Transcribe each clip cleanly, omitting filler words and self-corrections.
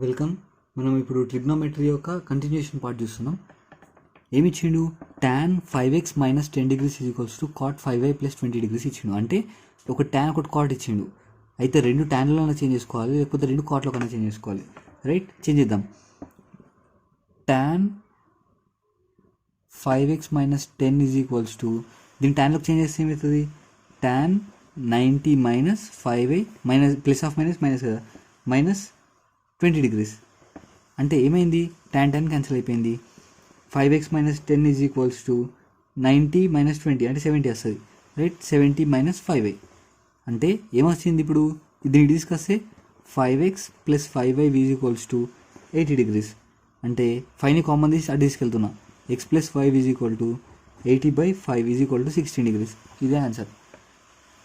Welcome. మనం ఇప్పుడు trigonometry యొక్క కంటిన్యూషన్ పార్ట్ చూస్తున్నాం. ఏమి ఇచ్చిండు? tan 5x - 10 degrees = cot 5y + 20 degrees ఇచ్చిండు. అంటే ఒక tan ఒకటి cot ఇచ్చిండు. అయితే రెండు ట్యాన్లలోనే చేంజ్ చేసుకోవాలి, లేకపోతే రెండు కాట్లో కన్నా చేంజ్ చేసుకోవాలి. రైట్, చేంజ్ చేద్దాం. tan 5x - 10 దీని ట్యాన్లోకి చేంజ్ చేస్తే ఏమవుతుంది? tan 90 - 5y plus of minus కదా, -20 degrees. అంటే ఏమైంది? tan క్యాన్సిల్ అయిపోయింది. 5x - 10 90 - 20 అంటే 70 వస్తుంది. రైట్, 70 - 5y అంటే ఏమొచ్చింది? ఇప్పుడు దీన్ని తీసుకొస్తే 5x + 5y = 80 degrees. అంటే 5ని కామన్ తీసి అటు తీసుకెళ్తున్నా. x + y = 80/5 = 16 degrees. ఇదే ఆన్సర్.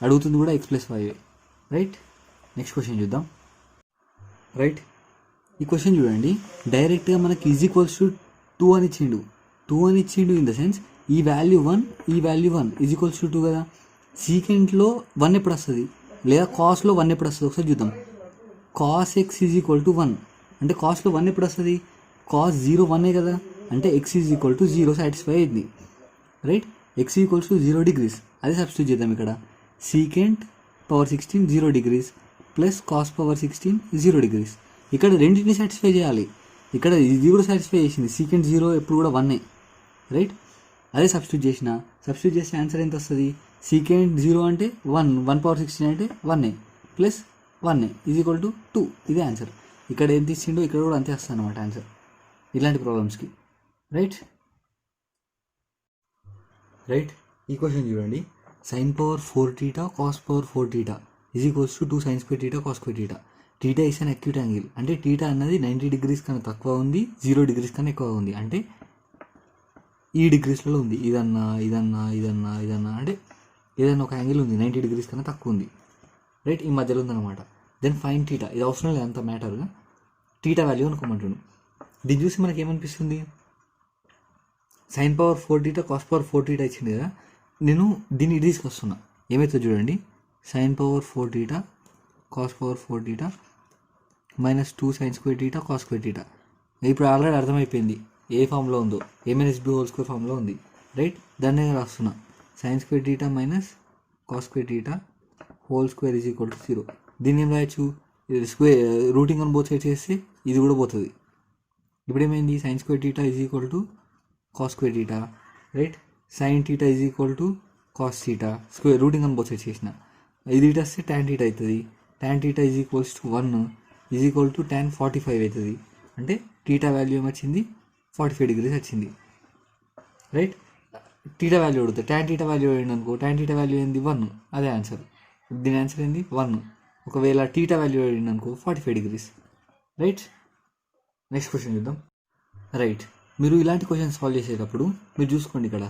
అడుగుతుంది కూడా x + y. Right, next question చూద్దాం. రైట్, ఈ క్వశ్చన్ చూడండి. డైరెక్ట్గా మనకి =2 అని ఇచ్చిండు. 2 అని ఇచ్చిండు ఇన్ ద సెన్స్ ఈ వాల్యూ 1, ఈ వాల్యూ 1 =2 కదా. సీకెంట్లో 1 ఎప్పుడు వస్తుంది, లేదా కాస్లో 1 ఎప్పుడు వస్తుంది ఒకసారి చూద్దాం. cos x = 1 అంటే కాస్లో 1 ఎప్పుడు వస్తుంది? cos 0 1 కదా. అంటే x = 0 సాటిస్ఫై అయింది. Right, x = 0 degrees. అదే సబ్స్టిట్యూట్ చేద్దాం ఇక్కడ. Secant power 16 0 degrees plus cos power 16 0 degrees. ఇక్కడ రెండింటిని సాటిస్ఫై చేయాలి. ఇక్కడ ఇది కూడా సాటిస్ఫై చేసింది. సీకెంట్ 0 ఎప్పుడు కూడా 1. రైట్, అదే సబ్స్టిట్యూట్ చేస్తే ఆన్సర్ ఎంత వస్తుంది? సీకెంట్ 0 అంటే 1/16 అంటే 1 ప్లస్ 1 = 2. ఇదే ఆన్సర్. ఇక్కడ ఎంత ఇచ్చిండో ఇక్కడ కూడా అంతే వస్తుంది అనమాట ఆన్సర్ ఇలాంటి ప్రాబ్లమ్స్కి. రైట్, ఈ క్వశ్చన్ చూడండి. sin power 4θ cos power 4θ = 2 sin square θ cos square θ. θ is an acute angle. అంటే θ అన్నది 90 degrees కన్నా తక్కువ ఉంది, 0 degrees కన్నా ఎక్కువ ఉంది. అంటే ఈ డిగ్రీస్లలో ఉంది. ఇదన్నా అంటే ఏదన్నా ఒక యాంగిల్ ఉంది 90 degrees కన్నా తక్కువ ఉంది. రైట్, ఈ మధ్యలో ఉందన్నమాట. Then fine θ. ఇది అవసరం లేదు అంత మ్యాటర్గా. θ వాల్యూ అనుకోమంటున్నాను. దీన్ని చూసి మనకి ఏమనిపిస్తుంది? sin power 4θ cos power 4θ ఇచ్చింది కదా. నేను దీన్ని ఇటు తీసుకొస్తున్నా. ఏమైతే చూడండి. sin power 4θ cos power 4θ -2 sin square θ cos square θ. ఇప్పుడు ఆల్రెడీ అర్థమైపోయింది ఏ ఫామ్లో ఉందో. a-b² ఫామ్లో ఉంది. రైట్, దాన్ని నేను రాస్తున్నా. sin square θ cos square θ ² 0. దీన్ని ఏం రాయొచ్చు? రూటింగ్ ఆన్ బోత్ సైడ్స్ చేస్తే ఇది కూడా పోతుంది. ఇప్పుడు ఏమైంది? sin square θ cos square θ. Right, sin θ cos θ rooting on both sides చేసిన. ఇది ఇటు వస్తే tan θ అవుతుంది. tan θ = 1 tan 45 అవుతుంది. అంటే θ వాల్యూ ఏమొచ్చింది? 45 degrees వచ్చింది. రైట్, θ వాల్యూ అడుగుతుంది. tan θ వాల్యూ అడిగింది అనుకో, tan θ వాల్యూ ఏంది? 1. అదే ఆన్సర్. దీని ఆన్సర్ ఏంది? 1. ఒకవేళ θ వాల్యూ అడిగింది అనుకో 45 degrees. రైట్, నెక్స్ట్ క్వశ్చన్ చూద్దాం. రైట్, మీరు ఇలాంటి క్వశ్చన్ సాల్వ్ చేసేటప్పుడు మీరు చూసుకోండి. ఇక్కడ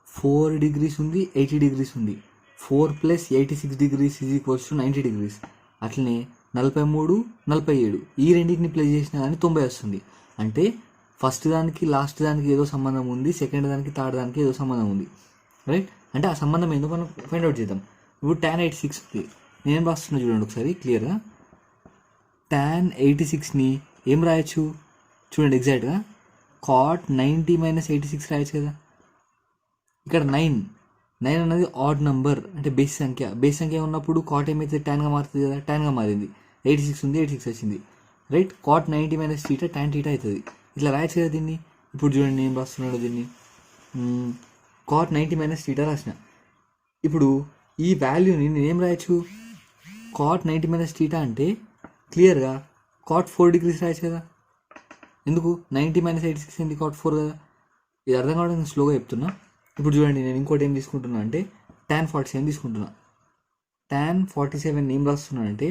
4 degrees ఉంది, 80 degrees ఉంది. 4 + 86 degrees = 90 degrees. అట్లనే 43, 47 ఈ రెండింటిని ప్లే చేసినా కానీ 90 వస్తుంది. అంటే ఫస్ట్ దానికి లాస్ట్ దానికి ఏదో సంబంధం ఉంది, సెకండ్ దానికి థర్డ్ దానికి ఏదో సంబంధం ఉంది. రైట్, అంటే ఆ సంబంధం ఏందో మనం ఫైండ్ అవుట్ చేద్దాం. ఇప్పుడు tan 86 ఉంది. నేను రాస్తున్నా చూడండి ఒకసారి క్లియర్గా. tan 86ని ఏం రాయొచ్చు చూడండి ఎగ్జాక్ట్గా. cot 90 - 86 రాయొచ్చు కదా. ఇక్కడ 9 అన్నది ఆడ్ నంబర్, అంటే బేస్ సంఖ్య ఉన్నప్పుడు cot ఏమైతే tanగా మారుతుంది కదా. tanగా మారింది. 86 ఉంది, 86 వచ్చింది. రైట్, cot 90 - θ tan θ అవుతుంది. ఇట్లా రాయొచ్చు కదా దీన్ని. ఇప్పుడు చూడండి ఏం రాస్తున్నాడు దీన్ని. cot 90 - θ రాసిన. ఇప్పుడు ఈ వాల్యూని నేనేం రాయొచ్చు? cot 90 - θ అంటే క్లియర్గా cot 4 degrees రాయొచ్చు కదా. ఎందుకు? 90 - 86 ఏంది? cot 4 కదా. ఇది అర్థం కావడం నేను స్లోగా చెప్తున్నా. ఇప్పుడు చూడండి, నేను ఇంకోటి ఏం తీసుకుంటున్నా అంటే tan 47 తీసుకుంటున్నా. tan 47 ఏం రాస్తున్నాను అంటే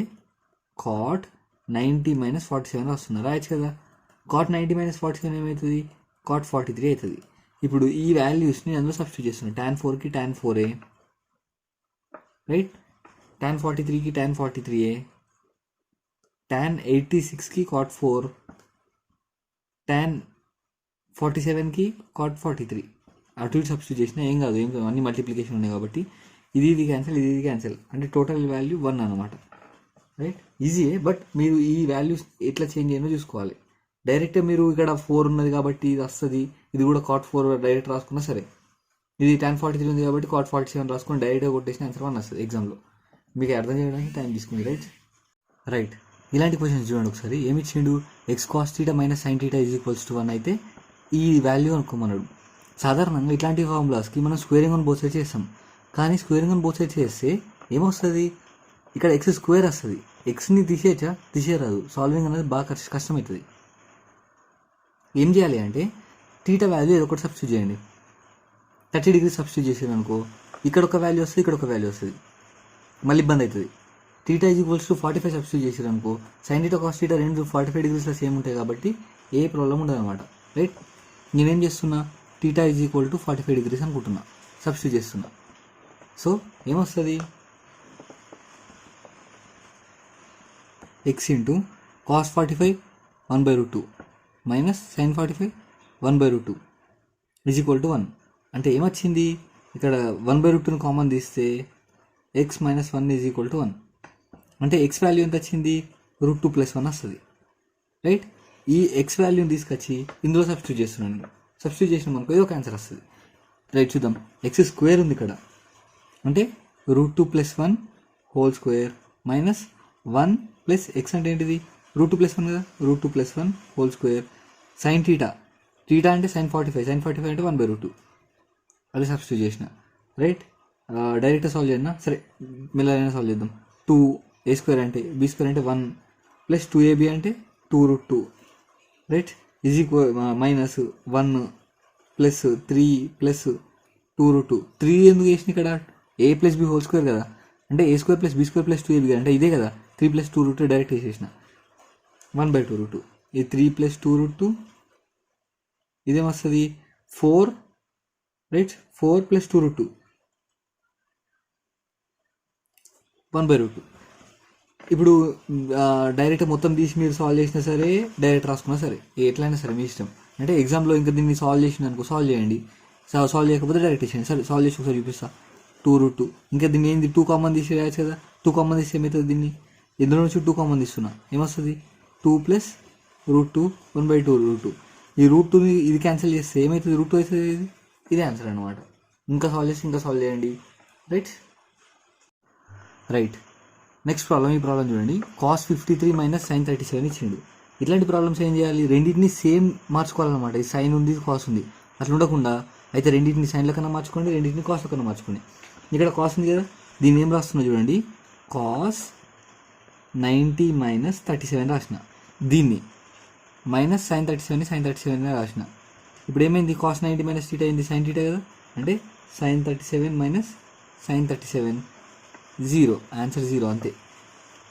cot 90 - 47 రాస్తున్నా. రాయొచ్చు కదా. cot 90 - 47 ఏమవుతుంది? cot 43 అవుతుంది. ఇప్పుడు ఈ వాల్యూస్ని అందులో సబ్స్టిట్యూట్ చేస్తున్నాను. tan 4కి tan 4a. Right, tan 43కి tan 43a. tan 86కి cot 4. tan 47కి cot 43. అటు ఇటు సబ్స్టిట్యూట్ చేసినా ఏం కాదు, అన్ని మల్టిప్లికేషన్ ఉన్నాయి కాబట్టి ఇది క్యాన్సిల్, ఇది క్యాన్సిల్, అంటే టోటల్ వాల్యూ 1 అనమాట. రైట్, ఈజీయే, బట్ మీరు ఈ వాల్యూస్ ఎట్లా చేంజ్ చేయనో చూసుకోవాలి. డైరెక్ట్ మీరు ఇక్కడ 4 ఉన్నది కాబట్టి ఇది వస్తుంది, ఇది కూడా cot 4 డైరెక్ట్ రాసుకున్నా సరే. ఇది tan 43 ఉంది కాబట్టి cot 47 రాసుకుని డైరెక్ట్గా కొట్టేసిన ఆన్సర్ 1 వస్తుంది ఎగ్జామ్లో. మీకు అర్థం చేయడానికి టైం తీసుకుంది. రైట్, ఇలాంటి క్వశ్చన్స్ చూడండి ఒకసారి. ఏమి ఇచ్చిండు, X cos theta minus sin theta is equals to 1 అయితే ఈ వాల్యూ అనుకోమన్నాడు. సాధారణంగా ఇట్లాంటి ఫార్ములాస్కి మనం స్క్వేరింగ్ ఆన్ బోత్ సైడ్స్ చేస్తాం, కానీ స్క్వేరింగ్ ఆన్ బోత్ సైడ్స్ చేస్తే ఏమొస్తుంది, ఇక్కడ ఎక్స్ స్క్వేర్ వస్తుంది. ఎక్స్ని తీసేయచ్చా, తీసేయరాదు. సాల్వింగ్ అనేది బాగా కష్టమవుతుంది. ఏం చేయాలి అంటే థీటా వాల్యూ ఏదో ఒకటి సబ్స్టిట్యూట్ చేయండి. 30 degrees సబ్స్టిట్యూట్ చేసేది అనుకో, ఇక్కడ ఒక వాల్యూ వస్తుంది, ఇక్కడ ఒక వాల్యూ వస్తుంది, మళ్ళీ ఇబ్బంది అవుతుంది. Theta is equals to 45 substitute చేసేది అనుకో, సైన్ థీటా కాస్ థీటా రెండు 45 degreesలో సేమ్ ఉంటాయి కాబట్టి ఏ ప్రాబ్లం ఉండదు అనమాట. రైట్, నేనేం చేస్తున్నా, theta is equal to 45 degrees అనుకుంటున్నా, సబ్స్టిట్యూట్ చేస్తున్నా. సో ఏమొస్తుంది, x into cos 45 1/√2 minus sin 45 1/√2 is equal to 1. అంటే ఏమొచ్చింది, ఇక్కడ 1/√2ని కామన్ తీస్తే x minus 1 is equal to 1. అంటే ఎక్స్ వాల్యూ ఎంత వచ్చింది, √2 + 1 వస్తుంది. రైట్, ఈ ఎక్స్ వాల్యూని తీసుకొచ్చి ఇందులో సబ్స్టిట్యూట్ చేస్తున్నాను. సబ్స్టిట్యూట్ చేసిన మనకు ఏదో ఒక ఆన్సర్ వస్తుంది. రైట్, చూద్దాం. ఎక్స్ స్క్వేర్ ఉంది ఇక్కడ, అంటే √2 + 1 హోల్ స్క్వేర్ మైనస్ 1 + ఎక్స్ అంటే ఏంటిది, √2 + 1 కదా, √2 + 1 whole square sine theta, theta అంటే సైన్ 45, సైన్ 45 అంటే 1/√2, అది సబ్స్టిట్యూట్ చేసిన. రైట్, డైరెక్ట్ సాల్వ్ చేద్దాం, సరే మెల్లైనా సాల్వ్ చేద్దాం. 2a² అంటే b² అంటే 1 + 2ab అంటే 2√2. Right, is equal minus 1 + 3 + 2√2. 3 ఎందుకు వేసిన ఇక్కడ, a + b హోల్ స్క్వేర్ కదా, అంటే a² + b² + 2ab అంటే ఇదే కదా, 3 + 2√2 డైరెక్ట్ వేసేసిన 1/2√2. ఇది 3 + 2√2, ఇదేమొస్తుంది 4. రైట్, 4 + 2√2 1/√2. ఇప్పుడు డైరెక్ట్ మొత్తం తీసి మీరు సాల్వ్ చేసినా సరే, డైరెక్ట్ రాసుకున్నా సరే, ఎట్లయినా సరే మీ ఇష్టం. అంటే ఎగ్జామ్లో ఇంకా దీన్ని సాల్వ్ చేసిన అనుకో, సాల్వ్ చేయండి. సాల్వ్ చేయకపోతే డైరెక్ట్ చేయండి. సరే సాల్వ్ చేసి ఒకసారి చూపిస్తా. 2√2, ఇంకా దీన్ని ఏంది 2 కామన్ తీసి రాయచ్చు కదా, 2 కామన్ తీసి ఏమవుతుంది, దీన్ని ఇందులో నుంచి 2 కామన్ తీస్తున్నా, ఏమొస్తుంది 2 + √2 1/2√2. ఈ √2ని ఇది క్యాన్సిల్ చేస్తే ఏమవుతుంది, √2 అవుతుంది. ఇదే ఆన్సర్ అనమాట. ఇంకా సాల్వ్ చేసి ఇంకా సాల్వ్ చేయండి. Right, next problem. ఈ ప్రాబ్లం చూడండి, కాస్ 53 మైనస్ సైన్ 37 ఇచ్చిండు. ఇట్లాంటి ప్రాబ్లమ్స్ ఏం చేయాలి, రెండింటిని సేమ్ మార్చుకోవాలన్నమాట. ఈ సైన్ ఉంది, కాస్ ఉంది, అట్లా ఉండకుండా అయితే రెండింటిని సైన్ల కన్నా మార్చుకోండి, రెండింటిని కాస్ల కన్నా మార్చుకోండి. ఇక్కడ కాస్ ఉంది కదా, దీన్ని ఏం రాస్తున్నా చూడండి, కాస్ 90 మైనస్ 37 రాసిన, దీన్ని మైనస్ సైన్ 37 సైన్ 37 రాసిన. ఇప్పుడు ఏమైంది, కాస్ 90 మైనస్ థీటా అయింది సైన్ థీటా కదా, అంటే సైన్ 37 మైనస్ సైన్ 37 0, ఆన్సర్ 0. అంతే,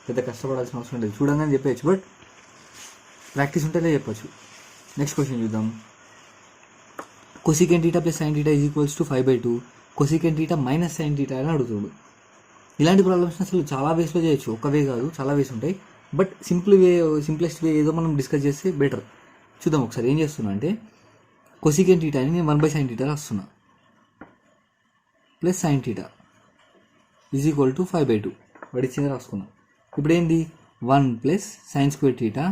పెద్ద కష్టపడాల్సిన అవసరం లేదు, చూడంగానే చెప్పచ్చు, బట్ ప్రాక్టీస్ ఉంటేనే చెప్పచ్చు. నెక్స్ట్ క్వశ్చన్ చూద్దాం. Cosec theta + sin theta is equals to 5/2, cosec theta minus sin theta అని అడుగుతాడు. ఇలాంటి ప్రాబ్లమ్స్ అసలు చాలా వేస్లో చేయొచ్చు, ఒక వే కాదు చాలా వేస్ ఉంటాయి, బట్ సింప్లెస్ట్ వే ఏదో మనం డిస్కస్ చేస్తే బెటర్. చూద్దాం ఒకసారి. ఏం చేస్తున్నా అంటే కొసికెన్ థీటాని నేను 1/sin థీటా రాస్తున్నా, plus sign theta is equal to 5/2 వాడి ఇచ్చింది రాసుకున్నా. ఇప్పుడు ఏంది 1 + sin² theta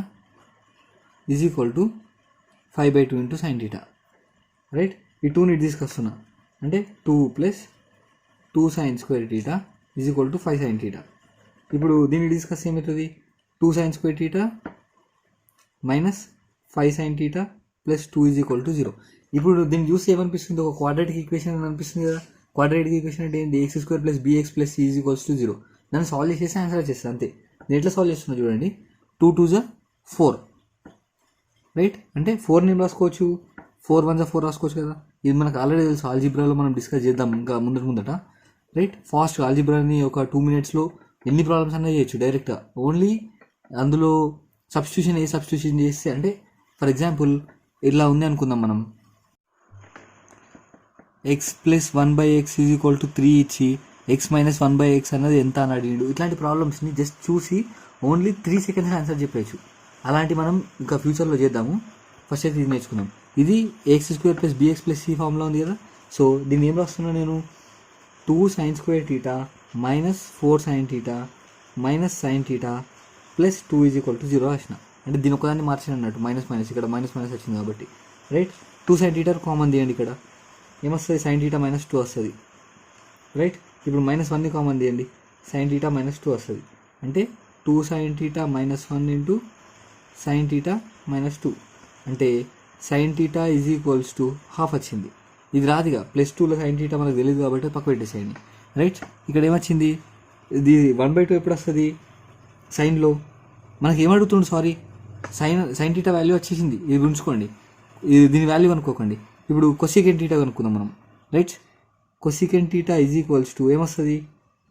is equal to 5/2 into sine theta. Right, ఈ 2ని తీసుకొస్తున్నా, అంటే 2 + 2 sin² theta is equal to 5 sin theta. ఇప్పుడు దీన్ని డిస్కస్ ఏమవుతుంది, 2 sin² theta minus 5 sin theta plus 2 is equal to 0. ఇప్పుడు దీన్ని చూస్తే ఏమనిపిస్తుంది, ఒక క్వాడ్రాటిక్ ఈక్వేషన్ అని అనిపిస్తుంది కదా. క్వాడ్రాటిక్ ఈక్వేషన్ అంటే ఏంటి, x² + bx + c is equals to 0. దాన్ని సాల్వ్ చేసేసి ఆన్సర్ వచ్చేస్తుంది అంతే. నేను ఎట్లా సాల్వ్ చేస్తున్నా చూడండి, 2 × 2 = 4. రైట్, అంటే 4 నేను రాసుకోవచ్చు, 4 × 1 = 4 రాసుకోవచ్చు కదా. ఇది మనకు ఆల్రెడీ తెలుసు, ఆల్జీబ్రాలో మనం డిస్కస్ చేద్దాం ఇంకా ముందట. రైట్, ఫాస్ట్ ఆల్జీబ్రాని ఒక 2 minutesలో ఎన్ని ప్రాబ్లమ్స్ అన్నా చేయొచ్చు డైరెక్ట్గా. ఓన్లీ అందులో సబ్స్టిట్యూషన్ చేస్తే, అంటే ఫర్ ఎగ్జాంపుల్ ఇట్లా ఉంది అనుకుందాం మనం, x + 1/x is equal to 3 ఇచ్చి x - 1/x అన్నది ఎంత అని అడిగిండు. ఇట్లాంటి ప్రాబ్లమ్స్ని జస్ట్ చూసి ఓన్లీ 3 seconds ఆన్సర్ చెప్పచ్చు. అలాంటి మనం ఇంకా ఫ్యూచర్లో చేద్దాము. ఫస్ట్ అయితే ఇది నేర్చుకుందాం. ఇది x² + bx + c ఫార్ములా ఉంది కదా. సో దీన్ని ఏం రాస్తున్నా నేను, 2 sin square theta minus 4 sin theta minus sin theta plus 2 is equal to 0 రాసిన. అంటే దీని ఒకదాన్ని మార్చిన అన్నట్టు మైనస్ మైనస్ ఇక్కడ మైనస్ మైనస్ వచ్చింది కాబట్టి రైట్. 2 sin theta కామన్ తీయండి, ఇక్కడ ఏమొస్తుంది sin theta minus 2 వస్తుంది రైట్. ఇప్పుడు -1ని కామన్ తీయండి, sin theta minus 2 వస్తుంది. అంటే 2 sin theta minus 1 into sin theta minus 2 అంటే sin theta is equals to half వచ్చింది. ఇది రాదుగా, +2లో sin theta మనకు తెలియదు కాబట్టి పక్క పెట్టేసేయండి రైట్. ఇక్కడ ఏమొచ్చింది, ఇది 1/2 ఎప్పుడు వస్తుంది సైన్లో మనకి ఏమడుగుతుంది, సారీ sin theta వాల్యూ వచ్చేసింది, ఇది గుంచుకోండి, ఇది దీని వాల్యూ కనుక్కోకండి. ఇప్పుడు cosecant theta కనుక్కుందాం మనం right. cosecant theta is equals to ఏమొస్తుంది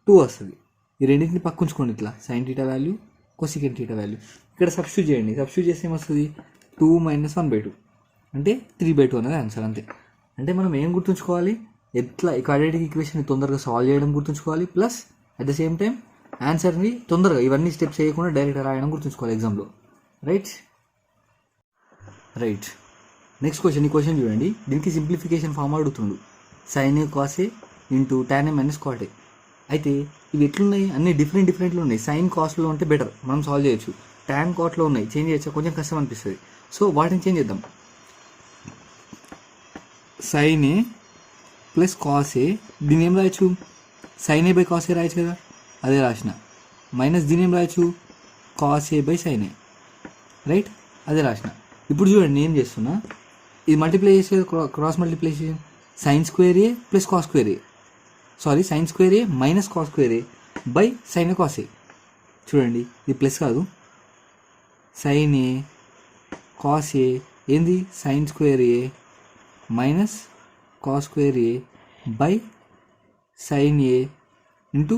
2 వస్తుంది. ఈ రెండింటిని పక్కుంచుకోండి ఇట్లా, sin theta value cosecant theta value ఇక్కడ సబ్స్టిట్యూట్ చేయండి. సబ్స్టిట్యూట్ చేస్తే ఏమొస్తుంది 2 - 1/2 అంటే 3/2 అనేది ఆన్సర్ అంతే. అంటే మనం ఏం గుర్తుంచుకోవాలి, ఎట్లా ఈ క్వాడ్రాటిక్ ఈక్వేషన్ తొందరగా సాల్వ్ చేయడం గుర్తుంచుకోవాలి, plus at the same time ఆన్సర్ని తొందరగా ఇవన్నీ స్టెప్స్ చేయకుండా డైరెక్ట్ రాయడం గుర్తుంచుకోవాలి ఎగ్జామ్లో రైట్. రైట్ నెక్స్ట్ క్వశ్చన్, ఈ క్వశ్చన్ చూడండి. దీనికి సింప్లిఫికేషన్ ఫామ్ అడుగుతుండు, sin a cos a into tan a minus cot a. అయితే ఇవి ఎట్లున్నాయి, అన్ని డిఫరెంట్లో ఉన్నాయి. సైన్ కాస్ట్లో ఉంటే బెటర్, మనం సాల్వ్ చేయొచ్చు. tan కాట్లో ఉన్నాయి, చేంజ్ చేయొచ్చు, కొంచెం కష్టం అనిపిస్తుంది. సో వాటిని చేంజ్ చేద్దాం. sin a plus cos a, దీన్ని ఏం రాయొచ్చు sin a by cos a రాయొచ్చు కదా, అదే రాసిన. మైనస్ దీని ఏం రాయొచ్చు cos a by sin a right, అదే రాసిన. ఇప్పుడు చూడండి నేను ఏం చేస్తున్నా, ఇది మల్టిప్లై చేసే cross multiplication sin square a plus cos square a, sorry sin square a minus cos square a by sin a cos a. చూడండి ఇది ప్లస్ కాదు, sin a cos a ఏంది sin square a minus cos square a by sin a into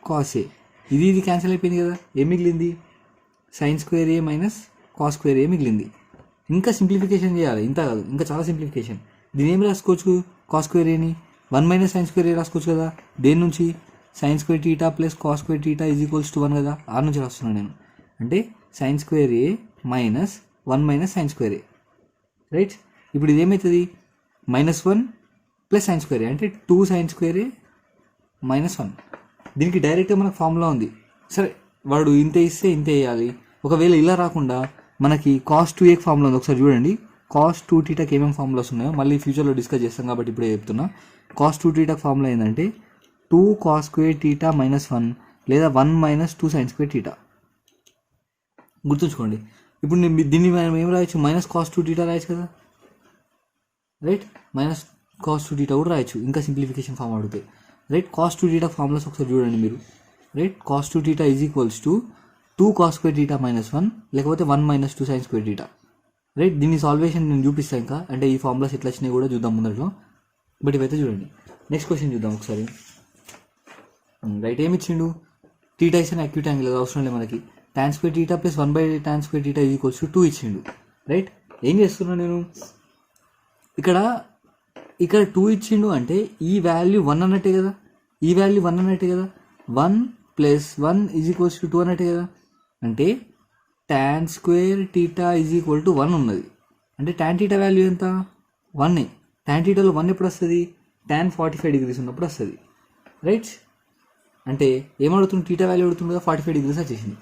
cos a. ఇది cancel అయిపోయింది కదా, ఏం మిగిలింది sin square a minus cos square a మిగిలింది. ఇంకా సింప్లిఫికేషన్ చేయాలి, ఇంత కాదు ఇంకా చాలా సింప్లిఫికేషన్. దీని ఏం రాసుకోవచ్చు cos square aని 1 - sin square a రాసుకోవచ్చు కదా. దేని నుంచి sin square theta plus cos square theta is equals to 1 కదా, ఆ నుంచి రాస్తున్నాను నేను. అంటే sin square a minus 1 - sin square a right. ఇప్పుడు ఇది ఏమవుతుంది -1 ప్లస్ sin square a అంటే 2 sin square a మైనస్ 1. దీనికి డైరెక్ట్గా మనకు ఫార్ములా ఉంది. సరే వాడు ఇంత ఇస్తే ఇంత వేయాలి. ఒకవేళ ఇలా రాకుండా మనకి cos 2a ఫార్ములా ఉంది, ఒకసారి చూడండి. cos 2 thetaకి ఏమేమి ఫార్ములాస్ ఉన్నాయో మళ్ళీ ఫ్యూచర్లో డిస్కస్ చేస్తాం కాబట్టి ఇప్పుడే చెప్తున్నా. cos 2 theta ఫార్ములా ఏంటంటే 2 cos square theta మైనస్ 1 లేదా 1 - 2 sin square theta. గుర్తుంచుకోండి. ఇప్పుడు నేను దీన్ని మనం ఏం రాయొచ్చు, -cos 2 theta రాయొచ్చు కదా రైట్. -cos 2 theta కూడా రాయొచ్చు, ఇంకా సింప్లిఫికేషన్ ఫార్మ్ అడిగితే రైట్. cos 2 theta ఫార్ములాస్ ఒకసారి చూడండి మీరు right. cos 2 theta is equals to 2 cos square theta minus 1 లేకపోతే 1 - 2 sin square theta రైట్. దీని సాల్వేషన్ నేను చూపిస్తాను ఇంకా, అంటే ఈ ఫార్ములాస్ ఎట్లా వచ్చినాయి కూడా చూద్దాం ముందరలో. బట్ ఇవైతే చూడండి. నెక్స్ట్ క్వశ్చన్ చూద్దాం ఒకసారి రైట్. ఏమి ఇచ్చిండు, theta is an acute angle, అవసరం లేదు మనకి. tan square theta plus 1/tan square theta is equals to 2 ఇచ్చిండు రైట్. ఏం చేస్తున్నా నేను ఇక్కడ 2 ఇచ్చిండు అంటే ఈ వాల్యూ 1 అన్నట్టే కదా, ఈ వాల్యూ 1 అన్నట్టే కదా. 1 + 1 ఈజ్ ఈక్వల్స్ టు 2 అన్నట్టే కదా. అంటే tan square theta is equal to 1 ఉన్నది. అంటే tan theta వాల్యూ ఎంత 1. tan thetaలో 1 ఎప్పుడు వస్తుంది, tan 45 degrees ఉన్నప్పుడు వస్తుంది రైట్. అంటే ఏమడుగుతుంది, టీటా వాల్యూ అడుగుతుంది కదా, 45 degrees వచ్చేసింది.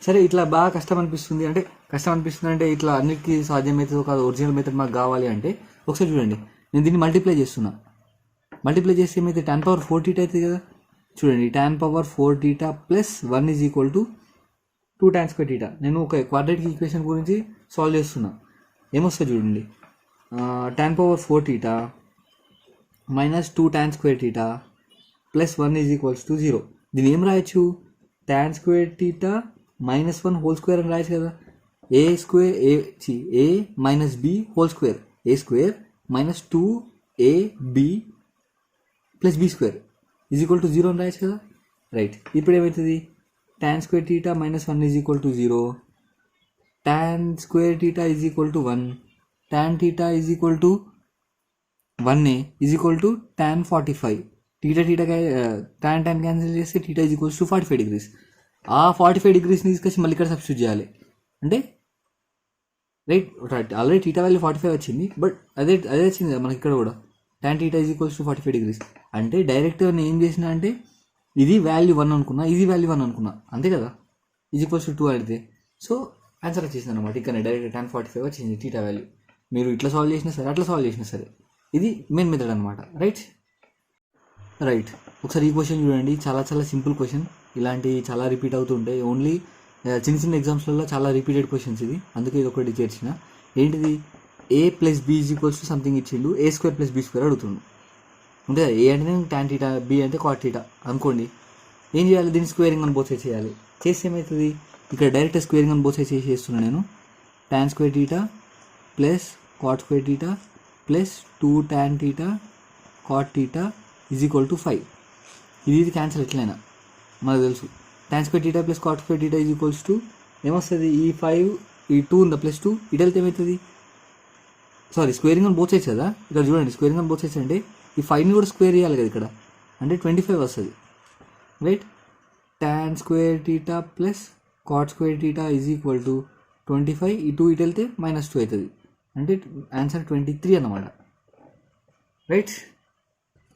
సరే ఇట్లా బాగా కష్టం అనిపిస్తుంది అంటే ఇట్లా అన్నిటికీ సాధ్యమవుతుందో కాదు, ఒరిజినల్ మెథడ్ మాకు కావాలి అంటే ఒకసారి చూడండి. నేను దీన్ని మల్టిప్లై చేస్తున్నా, మల్టిప్లై చేస్తే ఏమైతే tan power 4 theta అవుతుంది కదా. చూడండి tan power 4 theta plus 1 is equal to 2 tan square theta. నేను ఒక క్వాడ్రాటిక్ ఈక్వేషన్ గురించి సాల్వ్ చేస్తున్నా. ఏమొస్తుంది చూడండి, tan power 4 theta minus 2 tan square theta plus 1 is equals to 0. దీన్ని ఏం రాయొచ్చు, tan square theta minus 1 whole square అని రాయొచ్చు కదా. a minus b whole square, a square minus 2ab plus b square is equal to 0 అని రాయొచ్చు కదా right. ఇప్పుడు ఏమవుతుంది, tan square theta minus 1 is equal to 0, tan square theta is equal to 1, tan theta is equal to 1a is equal to tan 45. tan cancel చేస్తే θ is equals to 45 degrees. ఆ 45 degreesని తీసుకొచ్చి మళ్ళీ ఇక్కడ సబ్స్టిట్యూట్ చేయాలి అంటే right. Already θ value 45 వచ్చింది, but అదే వచ్చింది కదా మనకి ఇక్కడ కూడా tan θ is equals to 45 degrees. అంటే డైరెక్ట్గా నేను ఏం చేసిన అంటే ఇది వాల్యూ 1 అనుకున్నా, ఇది వాల్యూ 1 అనుకున్నా, అంతే కదా. ఈజ్ ఈక్వల్స్ టు 2 అడిగితే సో ఆన్సర్ వచ్చేసింది అనమాట. ఇక్కడ డైరెక్ట్ tan 45 వచ్చింది θ వాల్యూ. మీరు ఇట్లా సాల్వ్ చేసినా సరే, అట్లా సాల్వ్ చేసినా సరే, ఇది మెయిన్ మెథడ్ అనమాట. రైట్. ఒకసారి ఈ క్వశ్చన్ చూడండి, చాలా చాలా సింపుల్ క్వశ్చన్. ఇలాంటివి చాలా రిపీట్ అవుతుంటాయి. ఓన్లీ చిన్న చిన్న ఎగ్జామ్స్లలో చాలా రిపీటెడ్ క్వశ్చన్స్ ఇది, అందుకే ఇది ఒకటి చేర్చిన. ఏంటిది, a plus b is equals to something ఇచ్చిండు, a² ప్లస్ b² అడుగుతుండు. అంటే ఏ అంటే tan θ, బి అంటే cot θ అనుకోండి. ఏం చేయాలి, దీన్ని స్క్వేరింగ్ అని బోత్ సైడ్ చేయాలి. చేస్తే ఏమవుతుంది, ఇక్కడ డైరెక్ట్ స్క్వేరింగ్ అని బోత్ సైడ్ చేస్తున్నాను నేను. tan² θ plus cot² θ plus 2 tan θ cot θ is equal to 5. ఇది క్యాన్సల్ ఎట్లయినా మనకు తెలుసు. tan² θ plus cot² θ is equals to ఏమొస్తుంది, ఈ 5 ఈ 2 ఉందా ప్లస్ 2 ఇటు వెళ్తే ఏమవుతుంది, సారీ స్క్వేరింగ్ అని బోత్ సైడ్స్ కదా. ఇక్కడ చూడండి, స్క్వేరింగ్ అని బోత్ సైడ్స్ అంటే ఈ 5ని కూడా స్క్వేర్ చేయాలి కదా ఇక్కడ, అంటే 25 వస్తుంది. Right. tan² θ plus cot² θ is equal to 25. ఈ 2 ఇటు వెళ్తే -2 అవుతుంది, అంటే ఆన్సర్ 23 అన్నమాట. రైట్.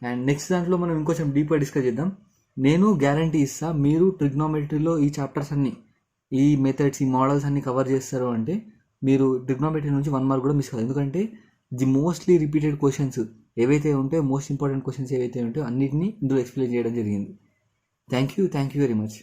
అండ్ నెక్స్ట్ దాంట్లో మనం ఇంకొంచెం డీప్గా డిస్కస్ చేద్దాం. నేను గ్యారంటీ ఇస్తా, మీరు ట్రిగ్నోమెట్రీలో ఈ చాప్టర్స్ అన్నీ, ఈ మెథడ్స్, ఈ మోడల్స్ అన్ని కవర్ చేస్తారు అంటే మీరు ట్రిగ్నోమెట్రీ నుంచి 1 మార్క్ కూడా మిస్ కాదు. ఎందుకంటే ది మోస్ట్లీ రిపీటెడ్ క్వశ్చన్స్ ఏవైతే ఉంటాయో, మోస్ట్ ఇంపార్టెంట్ క్వశ్చన్స్ ఏవైతే ఉంటాయో అన్నిటిని ఇందులో ఎక్స్ప్లెయిన్ చేయడం జరిగింది. Thank you very much.